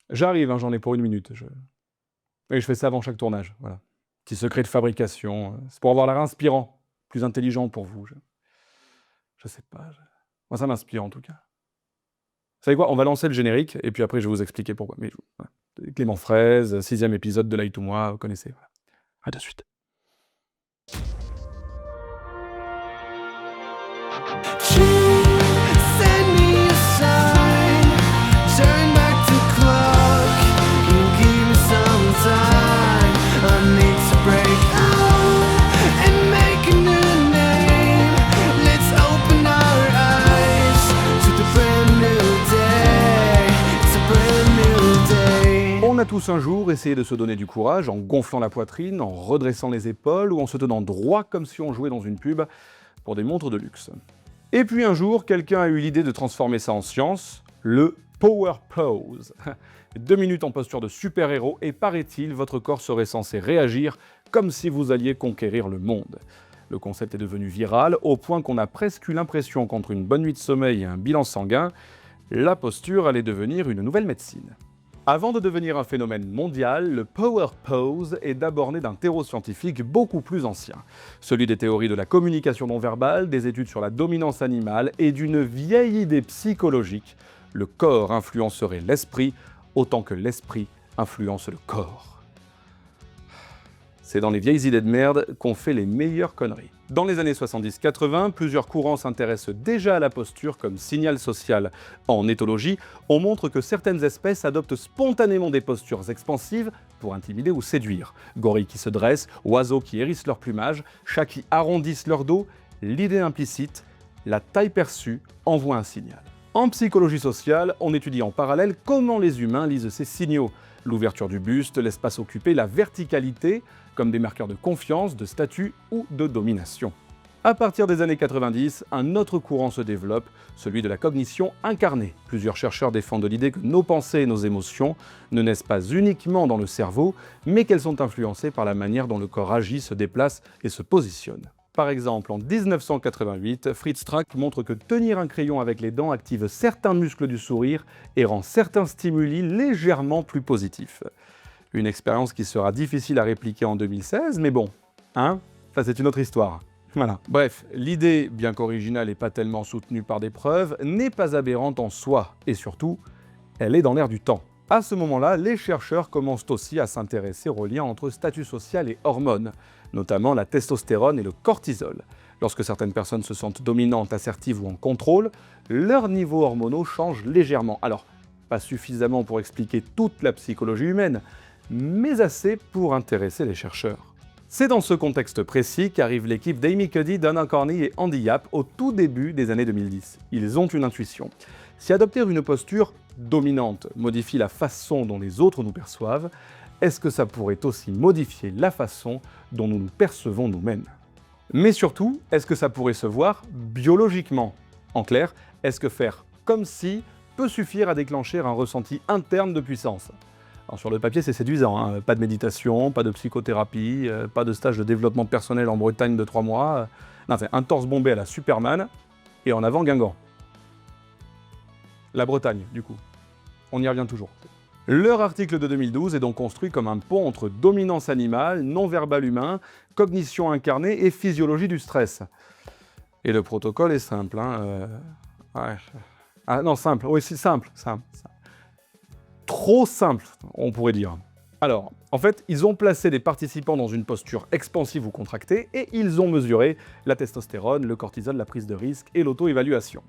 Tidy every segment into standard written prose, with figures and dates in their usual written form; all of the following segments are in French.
J'arrive, hein, j'en ai pour 1 minute. Et je fais ça avant chaque tournage, voilà. Petit secret de fabrication, c'est pour avoir l'air inspirant, plus intelligent pour vous. Je sais pas, moi ça m'inspire en tout cas. Vous savez quoi? On va lancer le générique et puis après je vais vous expliquer pourquoi. Mais voilà. Clément Fraise, 6e épisode de Light to Moi, vous connaissez, voilà. À de suite. On a tous un jour essayé de se donner du courage en gonflant la poitrine, en redressant les épaules ou en se tenant droit comme si on jouait dans une pub pour des montres de luxe. Et puis un jour, quelqu'un a eu l'idée de transformer ça en science, le Power Pose. 2 minutes en posture de super-héros et paraît-il, votre corps serait censé réagir comme si vous alliez conquérir le monde. Le concept est devenu viral au point qu'on a presque eu l'impression qu'entre une bonne nuit de sommeil et un bilan sanguin, la posture allait devenir une nouvelle médecine. Avant de devenir un phénomène mondial, le Power Pose est d'abord né d'un terreau scientifique beaucoup plus ancien, celui des théories de la communication non verbale, des études sur la dominance animale et d'une vieille idée psychologique, le corps influencerait l'esprit autant que l'esprit influence le corps. C'est dans les vieilles idées de merde qu'on fait les meilleures conneries. Dans les années 70-80, plusieurs courants s'intéressent déjà à la posture comme signal social. En éthologie, on montre que certaines espèces adoptent spontanément des postures expansives pour intimider ou séduire. Gorilles qui se dressent, oiseaux qui hérissent leur plumage, chats qui arrondissent leur dos, l'idée implicite, la taille perçue envoie un signal. En psychologie sociale, on étudie en parallèle comment les humains lisent ces signaux. L'ouverture du buste, l'espace occupé, la verticalité, comme des marqueurs de confiance, de statut ou de domination. À partir des années 90, un autre courant se développe, celui de la cognition incarnée. Plusieurs chercheurs défendent l'idée que nos pensées et nos émotions ne naissent pas uniquement dans le cerveau, mais qu'elles sont influencées par la manière dont le corps agit, se déplace et se positionne. Par exemple, en 1988, Fritz Strack montre que tenir un crayon avec les dents active certains muscles du sourire et rend certains stimuli légèrement plus positifs. Une expérience qui sera difficile à répliquer en 2016, mais bon, hein, ça c'est une autre histoire. Voilà. Bref, l'idée, bien qu'originale et pas tellement soutenue par des preuves, n'est pas aberrante en soi, et surtout, elle est dans l'air du temps. À ce moment-là, les chercheurs commencent aussi à s'intéresser aux liens entre statut social et hormones, notamment la testostérone et le cortisol. Lorsque certaines personnes se sentent dominantes, assertives ou en contrôle, leurs niveaux hormonaux changent légèrement. Alors, pas suffisamment pour expliquer toute la psychologie humaine, mais assez pour intéresser les chercheurs. C'est dans ce contexte précis qu'arrive l'équipe d'Amy Cuddy, Donna Corney et Andy Yap au tout début des années 2010. Ils ont une intuition. Si adopter une posture dominante modifie la façon dont les autres nous perçoivent, est-ce que ça pourrait aussi modifier la façon dont nous nous percevons nous-mêmes? Mais surtout, est-ce que ça pourrait se voir biologiquement? En clair, est-ce que faire comme si peut suffire à déclencher un ressenti interne de puissance? Alors sur le papier, c'est séduisant, hein. Pas de méditation, pas de psychothérapie, pas de stage de développement personnel en Bretagne de 3 mois. Non, c'est un torse bombé à la Superman et en avant Guingamp. La Bretagne, du coup. On y revient toujours. Leur article de 2012 est donc construit comme un pont entre dominance animale, non-verbal humain, cognition incarnée et physiologie du stress. Et le protocole est simple, hein. Ouais. Ah non, simple, oui, c'est simple. Trop simple, on pourrait dire. Alors, en fait, ils ont placé des participants dans une posture expansive ou contractée et ils ont mesuré la testostérone, le cortisol, la prise de risque et l'auto-évaluation.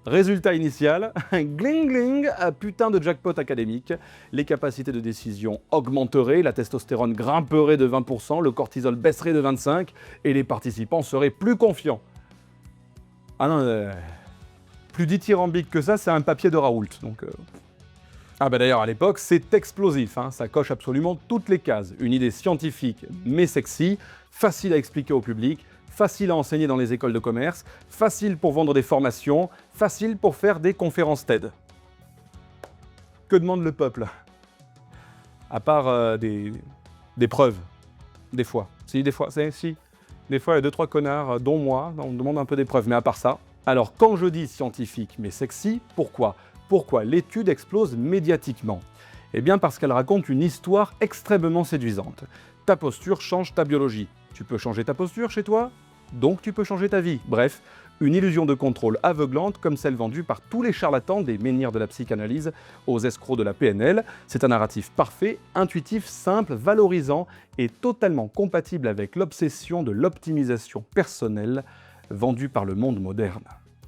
Résultat initial, gling gling, un putain de jackpot académique. Les capacités de décision augmenteraient, la testostérone grimperait de 20%, le cortisol baisserait de 25% et les participants seraient plus confiants. Ah non, plus dithyrambique que ça, c'est un papier de Raoult, donc... Ah bah d'ailleurs à l'époque c'est explosif, hein, ça coche absolument toutes les cases. Une idée scientifique mais sexy, facile à expliquer au public, facile à enseigner dans les écoles de commerce, facile pour vendre des formations, facile pour faire des conférences TED. Que demande le peuple? À part des preuves, des fois. Si, des fois, si. Des fois il y a 2-3 connards, dont moi, on me demande un peu des preuves, mais à part ça. Alors quand je dis scientifique mais sexy, pourquoi l'étude explose médiatiquement? Eh bien parce qu'elle raconte une histoire extrêmement séduisante. Ta posture change ta biologie. Tu peux changer ta posture chez toi, donc tu peux changer ta vie. Bref, une illusion de contrôle aveuglante comme celle vendue par tous les charlatans des menhirs de la psychanalyse aux escrocs de la PNL. C'est un narratif parfait, intuitif, simple, valorisant et totalement compatible avec l'obsession de l'optimisation personnelle vendue par le monde moderne.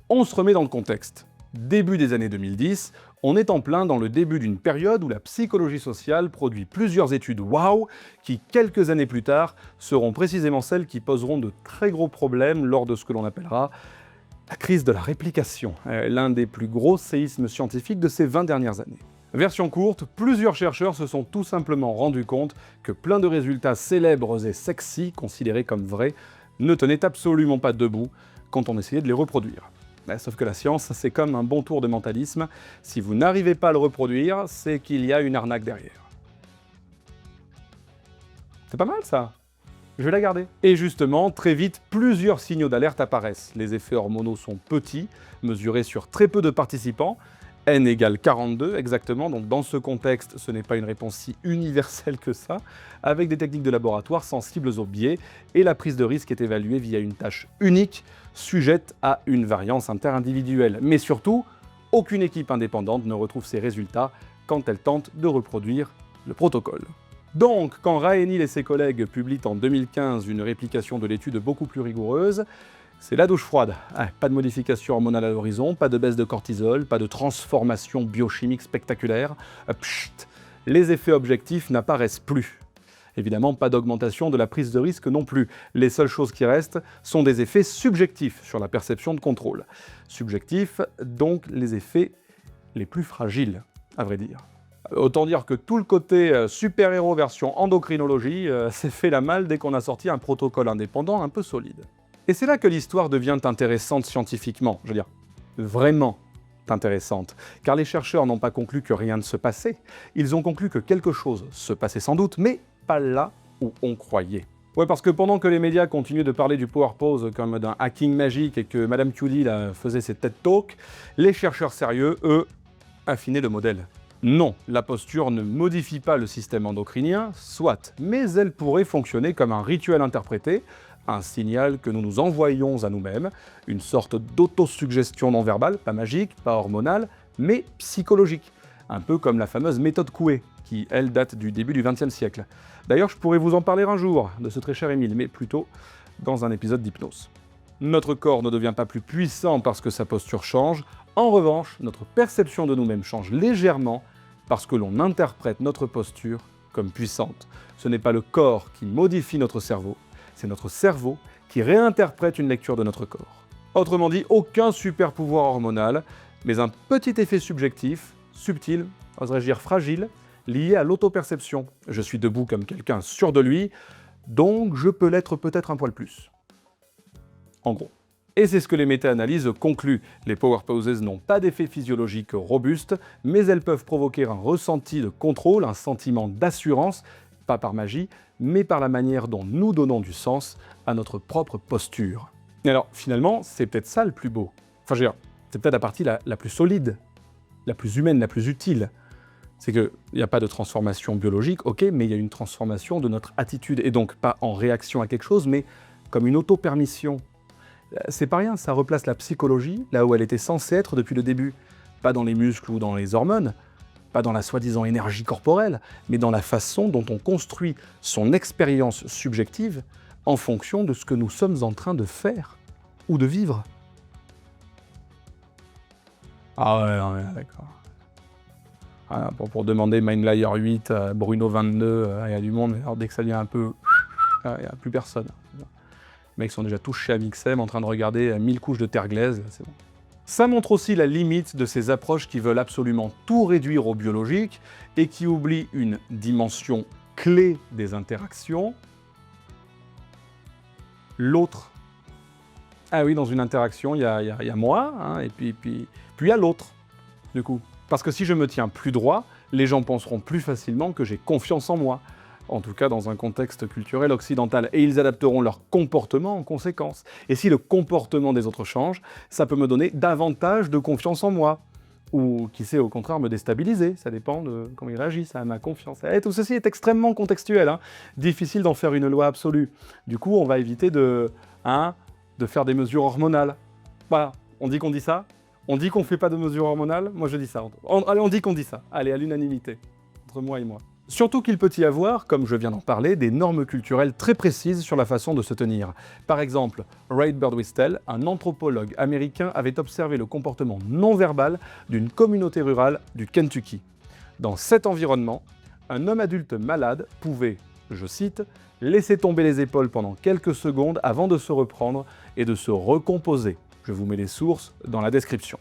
On se remet dans le contexte. Début des années 2010, on est en plein dans le début d'une période où la psychologie sociale produit plusieurs études waouh qui, quelques années plus tard, seront précisément celles qui poseront de très gros problèmes lors de ce que l'on appellera la crise de la réplication, l'un des plus gros séismes scientifiques de ces 20 dernières années. Version courte, plusieurs chercheurs se sont tout simplement rendus compte que plein de résultats célèbres et sexy, considérés comme vrais, ne tenaient absolument pas debout quand on essayait de les reproduire. Sauf que la science, c'est comme un bon tour de mentalisme. Si vous n'arrivez pas à le reproduire, c'est qu'il y a une arnaque derrière. C'est pas mal ça. Je vais la garder. Et justement, très vite, plusieurs signaux d'alerte apparaissent. Les effets hormonaux sont petits, mesurés sur très peu de participants. N égale 42 exactement, donc dans ce contexte, ce n'est pas une réponse si universelle que ça, avec des techniques de laboratoire sensibles aux biais, et la prise de risque est évaluée via une tâche unique, sujette à une variance interindividuelle. Mais surtout, aucune équipe indépendante ne retrouve ces résultats quand elle tente de reproduire le protocole. Donc, quand Raenil et ses collègues publient en 2015 une réplication de l'étude beaucoup plus rigoureuse, c'est la douche froide. Pas de modification hormonale à l'horizon, pas de baisse de cortisol, pas de transformation biochimique spectaculaire. Pchit, les effets objectifs n'apparaissent plus. Évidemment, pas d'augmentation de la prise de risque non plus. Les seules choses qui restent sont des effets subjectifs sur la perception de contrôle. Subjectifs, donc les effets les plus fragiles, à vrai dire. Autant dire que tout le côté super-héros version endocrinologie s'est fait la malle dès qu'on a sorti un protocole indépendant un peu solide. Et c'est là que l'histoire devient intéressante scientifiquement, je veux dire, vraiment intéressante. Car les chercheurs n'ont pas conclu que rien ne se passait, ils ont conclu que quelque chose se passait sans doute, mais pas là où on croyait. Ouais, parce que pendant que les médias continuaient de parler du power pose comme d'un hacking magique et que Madame Curie là, faisait ses TED Talks, les chercheurs sérieux, eux, affinaient le modèle. Non, la posture ne modifie pas le système endocrinien, soit, mais elle pourrait fonctionner comme un rituel interprété, un signal que nous nous envoyons à nous-mêmes, une sorte d'autosuggestion non verbale, pas magique, pas hormonale, mais psychologique. Un peu comme la fameuse méthode Coué, qui, elle, date du début du XXe siècle. D'ailleurs, je pourrais vous en parler un jour, de ce très cher Émile, mais plutôt dans un épisode d'hypnose. Notre corps ne devient pas plus puissant parce que sa posture change. En revanche, notre perception de nous-mêmes change légèrement parce que l'on interprète notre posture comme puissante. Ce n'est pas le corps qui modifie notre cerveau, c'est notre cerveau qui réinterprète une lecture de notre corps. Autrement dit, aucun super pouvoir hormonal, mais un petit effet subjectif, subtil, oserais-je dire fragile, lié à l'autoperception. Je suis debout comme quelqu'un sûr de lui, donc je peux l'être peut-être un poil plus. En gros. Et c'est ce que les méta-analyses concluent. Les power poses n'ont pas d'effet physiologique robuste, mais elles peuvent provoquer un ressenti de contrôle, un sentiment d'assurance, pas par magie, mais par la manière dont nous donnons du sens à notre propre posture. Et alors, finalement, c'est peut-être ça le plus beau. Enfin, je veux dire, c'est peut-être la partie la plus solide, la plus humaine, la plus utile. C'est qu'il n'y a pas de transformation biologique, ok, mais il y a une transformation de notre attitude, et donc pas en réaction à quelque chose, mais comme une auto-permission. C'est pas rien, ça replace la psychologie là où elle était censée être depuis le début. Pas dans les muscles ou dans les hormones, pas dans la soi-disant énergie corporelle, mais dans la façon dont on construit son expérience subjective en fonction de ce que nous sommes en train de faire ou de vivre. Ah ouais, non, mais d'accord. Voilà, pour demander Mindlayer 8, Bruno 22, il y a du monde, mais alors dès que ça devient un peu... il n'y a plus personne. Les mecs sont déjà tous chez Amixem en train de regarder 1000 couches de terre glaise, c'est bon. Ça montre aussi la limite de ces approches qui veulent absolument tout réduire au biologique et qui oublient une dimension clé des interactions, l'autre. Ah oui, dans une interaction, il y a moi, hein, et puis il y a l'autre, du coup. Parce que si je me tiens plus droit, les gens penseront plus facilement que j'ai confiance en moi. En tout cas dans un contexte culturel occidental, et ils adapteront leur comportement en conséquence. Et si le comportement des autres change, ça peut me donner davantage de confiance en moi. ou qui sait au contraire me déstabiliser, ça dépend de comment il réagit, ça à ma confiance. Et tout ceci est extrêmement contextuel, hein. Difficile d'en faire une loi absolue. Du coup, on va éviter de faire des mesures hormonales. Voilà, on dit qu'on dit ça, on dit qu'on fait pas de mesures hormonales, moi je dis ça. Allez, on dit qu'on dit ça, allez, à l'unanimité, entre moi et moi. Surtout qu'il peut y avoir, comme je viens d'en parler, des normes culturelles très précises sur la façon de se tenir. Par exemple, Ray Birdwhistell, un anthropologue américain, avait observé le comportement non-verbal d'une communauté rurale du Kentucky. Dans cet environnement, un homme adulte malade pouvait, je cite, « laisser tomber les épaules pendant quelques secondes avant de se reprendre et de se recomposer ». Je vous mets les sources dans la description.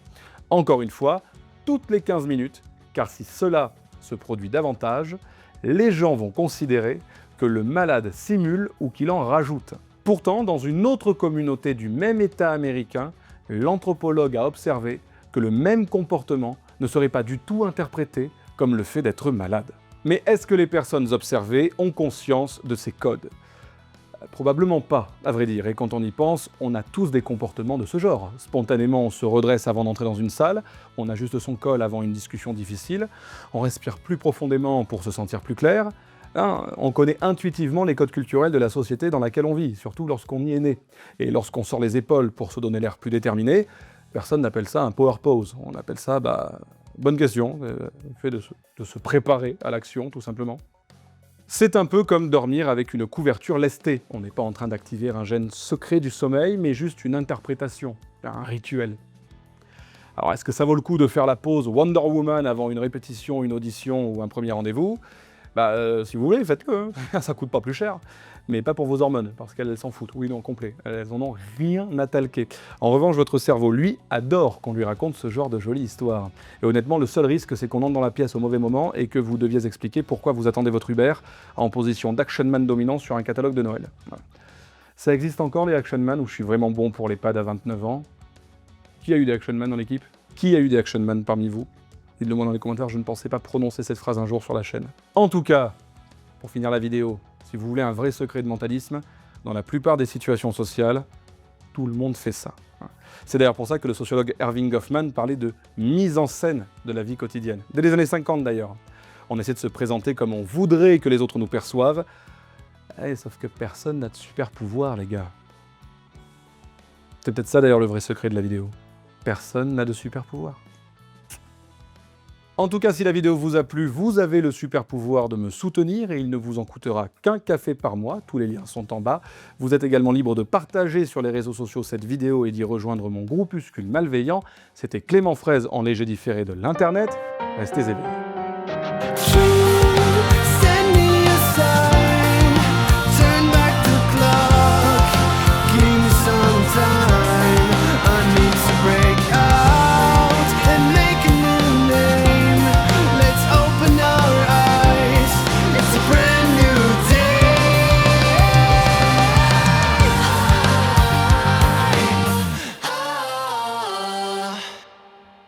Encore une fois, toutes les 15 minutes, car si cela se produit davantage, les gens vont considérer que le malade simule ou qu'il en rajoute. Pourtant, dans une autre communauté du même État américain, l'anthropologue a observé que le même comportement ne serait pas du tout interprété comme le fait d'être malade. Mais est-ce que les personnes observées ont conscience de ces codes ? Probablement pas, à vrai dire, et quand on y pense, on a tous des comportements de ce genre. Spontanément, on se redresse avant d'entrer dans une salle, on ajuste son col avant une discussion difficile, on respire plus profondément pour se sentir plus clair. On connaît intuitivement les codes culturels de la société dans laquelle on vit, surtout lorsqu'on y est né. Et lorsqu'on sort les épaules pour se donner l'air plus déterminé, personne n'appelle ça un power pose, on appelle ça, bonne question, le fait de se préparer à l'action, tout simplement. C'est un peu comme dormir avec une couverture lestée. On n'est pas en train d'activer un gène secret du sommeil, mais juste une interprétation, un rituel. Alors est-ce que ça vaut le coup de faire la pause Wonder Woman avant une répétition, une audition ou un premier rendez-vous ? Si vous voulez, faites-le, hein. Ça coûte pas plus cher. Mais pas pour vos hormones, parce qu'elles s'en foutent. Oui, non, complet. Elles en ont rien à talquer. En revanche, votre cerveau, lui, adore qu'on lui raconte ce genre de jolies histoires. Et honnêtement, le seul risque, c'est qu'on entre dans la pièce au mauvais moment et que vous deviez expliquer pourquoi vous attendez votre Uber en position d'Action Man dominant sur un catalogue de Noël. Voilà. Ça existe encore, les Action Man, où je suis vraiment bon pour les pads à 29 ans. Qui a eu des Action Man dans l'équipe ? Qui a eu des Action Man parmi vous ? Dites-le moi dans les commentaires, je ne pensais pas prononcer cette phrase un jour sur la chaîne. En tout cas, pour finir la vidéo, si vous voulez un vrai secret de mentalisme, dans la plupart des situations sociales, tout le monde fait ça. C'est d'ailleurs pour ça que le sociologue Erving Goffman parlait de mise en scène de la vie quotidienne. Dès les années 50 d'ailleurs. On essaie de se présenter comme on voudrait que les autres nous perçoivent. Sauf que personne n'a de super pouvoir, les gars. C'est peut-être ça d'ailleurs le vrai secret de la vidéo. Personne n'a de super pouvoir. En tout cas, si la vidéo vous a plu, vous avez le super pouvoir de me soutenir et il ne vous en coûtera qu'un café par mois, tous les liens sont en bas. Vous êtes également libre de partager sur les réseaux sociaux cette vidéo et d'y rejoindre mon groupuscule malveillant. C'était Clément Fraise en léger différé de l'internet. Restez éveillés.